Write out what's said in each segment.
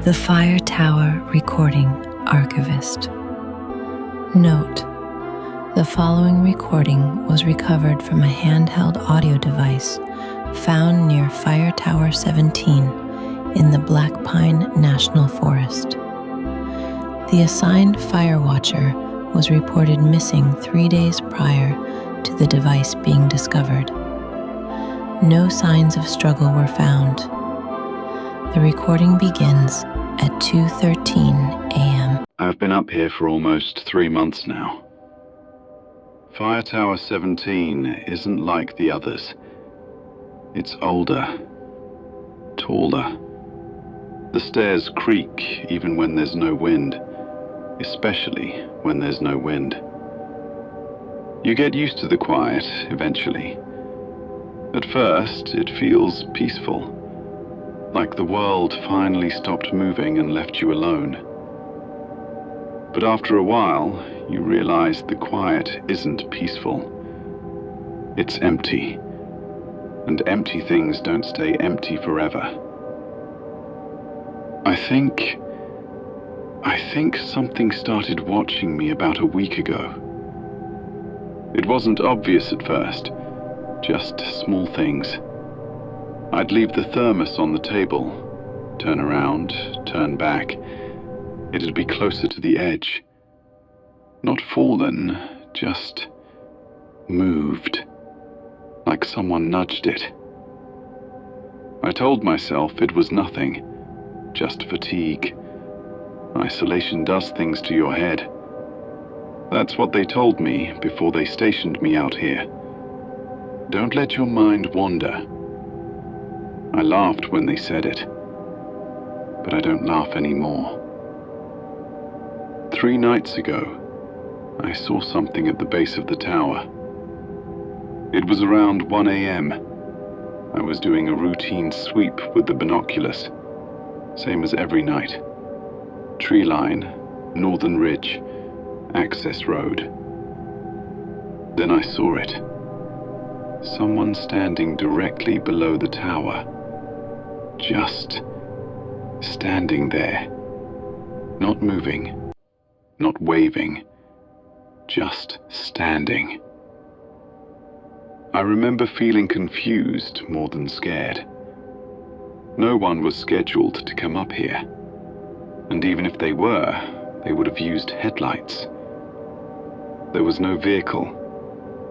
the Fire Tower Recording Archivist. Note: the following recording was recovered from a handheld audio device found near Fire Tower 17 in the Blackpine National Forest. The assigned fire watcher was reported missing 3 days prior to the device being discovered. No signs of struggle were found. The recording begins at 2:13 a.m. I've been up here for almost 3 months now. Fire Tower 17 isn't like the others. It's older, taller. The stairs creak even when there's no wind, especially when there's no wind. You get used to the quiet eventually. At first, it feels peaceful, like the world finally stopped moving and left you alone. But after a while, you realize the quiet isn't peaceful. It's empty, and empty things don't stay empty forever. I think something started watching me about a week ago. It wasn't obvious at first, just small things. I'd leave the thermos on the table, turn around, turn back. It'd be closer to the edge. Not fallen, just moved, like someone nudged it. I told myself it was nothing, just fatigue. Isolation does things to your head. That's what they told me before they stationed me out here. Don't let your mind wander. I laughed when they said it, but I don't laugh anymore. 3 nights ago, I saw something at the base of the tower. It was around 1 a.m. I was doing a routine sweep with the binoculars, same as every night. Tree line, northern ridge, access road. Then I saw it. Someone standing directly below the tower. Just standing there. Not moving, not waving, just standing. I remember feeling confused more than scared. No one was scheduled to come up here. And even if they were, they would have used headlights. There was no vehicle,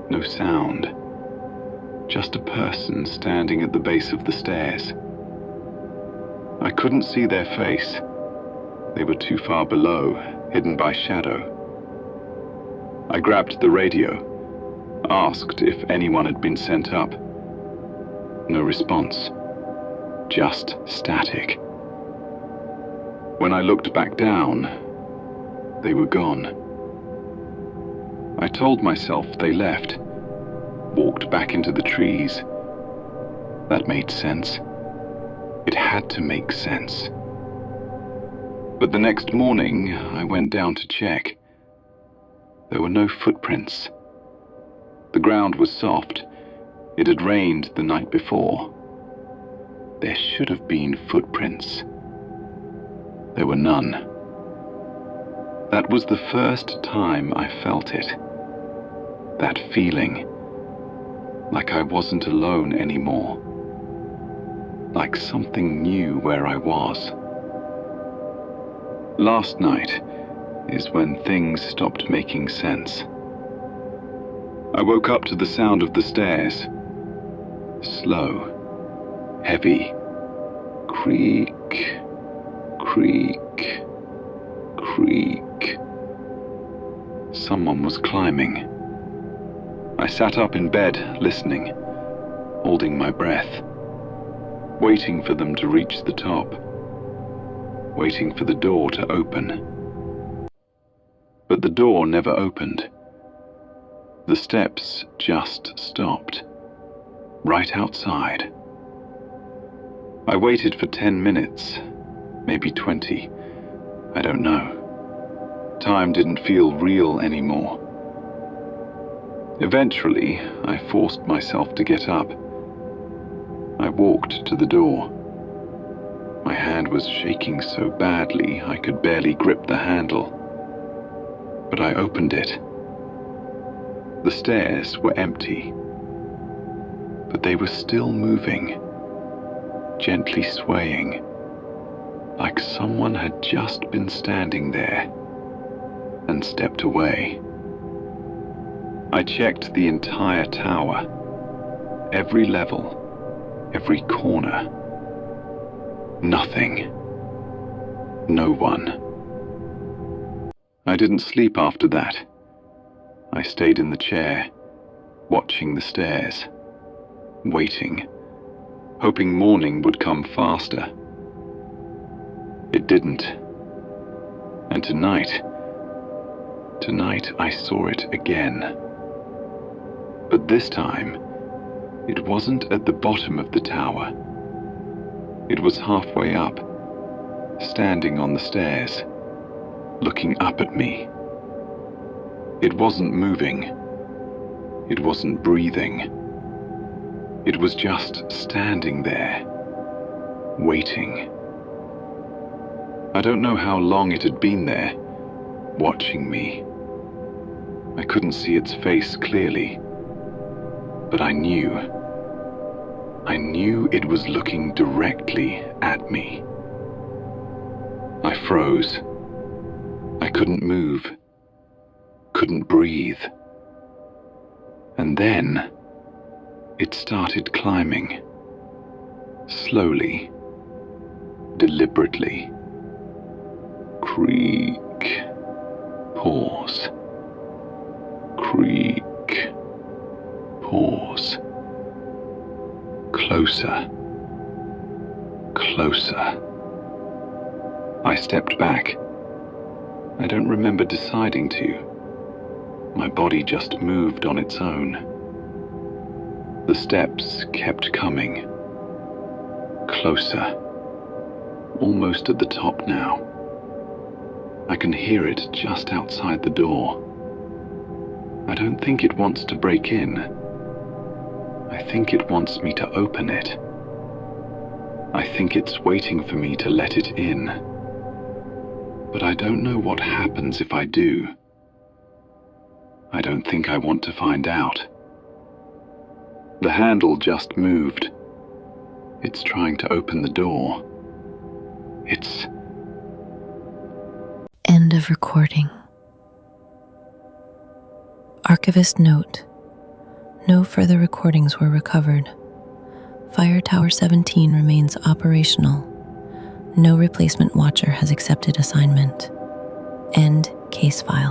no sound. Just a person standing at the base of the stairs. I couldn't see their face. They were too far below, hidden by shadow. I grabbed the radio, asked if anyone had been sent up. No response, just static. When I looked back down, they were gone. I told myself they left, walked back into the trees. That made sense. It had to make sense. But the next morning, I went down to check. There were no footprints. The ground was soft. It had rained the night before. There should have been footprints. There were none. That was the first time I felt it. That feeling. Like I wasn't alone anymore. Like something knew where I was. Last night is when things stopped making sense. I woke up to the sound of the stairs. Slow, heavy, creak, creak, creak. Someone was climbing. I sat up in bed, listening, holding my breath, waiting for them to reach the top, waiting for the door to open. But the door never opened. The steps just stopped, right outside. I waited for 10 minutes, maybe 20, I don't know. Time didn't feel real anymore. Eventually, I forced myself to get up. I walked to the door. My hand was shaking so badly I could barely grip the handle. But I opened it. The stairs were empty, but they were still moving, gently swaying, like someone had just been standing there and stepped away. I checked the entire tower, every level, every corner. Nothing. No one. I didn't sleep after that. I stayed in the chair, watching the stairs, waiting, hoping morning would come faster. It didn't. And tonight I saw it again. But this time, it wasn't at the bottom of the tower. It was halfway up, standing on the stairs, looking up at me. It wasn't moving. It wasn't breathing. It was just standing there, waiting. I don't know how long it had been there, watching me. I couldn't see its face clearly, but I knew it was looking directly at me. I froze. I couldn't move, couldn't breathe. And then it started climbing, slowly, deliberately. Creak, pause. Creak, pause. Closer, closer. I stepped back. I don't remember deciding to. My body just moved on its own. The steps kept coming. Closer. Almost at the top now. I can hear it just outside the door. I don't think it wants to break in. I think it wants me to open it. I think it's waiting for me to let it in. But I don't know what happens if I do. I don't think I want to find out. The handle just moved. It's trying to open the door. It's... End of recording. Archivist note: no further recordings were recovered. Fire Tower 17 remains operational. No replacement watcher has accepted assignment. End case file.